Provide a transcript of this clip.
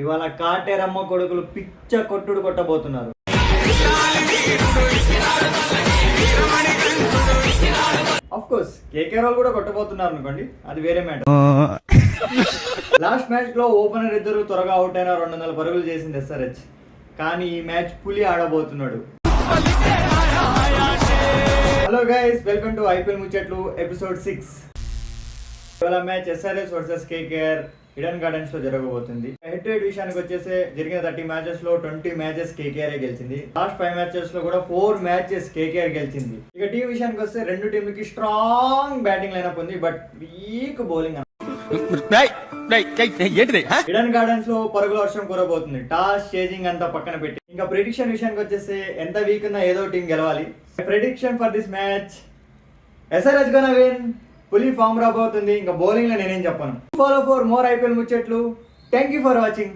ఇవాళ కాటేరమ్మ కొడుకులు పిచ్చ కొట్టుడు కొట్టబోతున్నారు. ఆఫ్ కోర్స్ కేకేఆర్ వాళ్ళు కూడా కొట్టబోతున్నారు అనుకోండి, అది వేరే మ్యాటర్. లాస్ట్ మ్యాచ్ లో ఓపెనర్ ఇద్దరు త్వరగా అవుట్ అయిన 200 పరుగులు చేసింది ఎస్ఆర్హెచ్. కానీ ఈ మ్యాచ్ పులి ఆడబోతున్నాడు. Hello guys, welcome to IPL ముచ్చట్లు ఎపిసోడ్ 6. ఇవాళ match SRH versus KKR Eden Gardens లో జరగబోతుంది. హెడ్ టు హెడ్ విషయానికి వచ్చేసి జరిగిన 30 మ్యాచెస్ లో 20 మ్యాచెస్ కేకేఆర్ గెలిచింది. లాస్ట్ 5 మ్యాచెస్ లో కూడా 4 మ్యాచెస్ కేకేఆర్ గెలిచింది. ఇక టీం విషయానికి వస్తే రెండు టీంలకి స్ట్రాంగ్ బ్యాటింగ్ లైనప్ ఉంది, but week bowling. Eden Gardens లో పరుగుల వర్షం కురబోతుంది. టాస్ చేజింగ్ అంతా పక్కన పెట్టి ఇంకా ప్రెడిక్షన్ విషయానికి వచ్చేసి ఎంత వీక్ ఉన్నా ఏదో టీం గెలవాలి. Prediction for this match, SRH gonna win. పులి ఫామ్ రాబోతుంది. ఇంకా బౌలింగ్ లో నేనేం చెప్పను. ఫాలో ఫర్ మోర్ ఐపీఎల్ ముచ్చట్లు. Thank you for watching.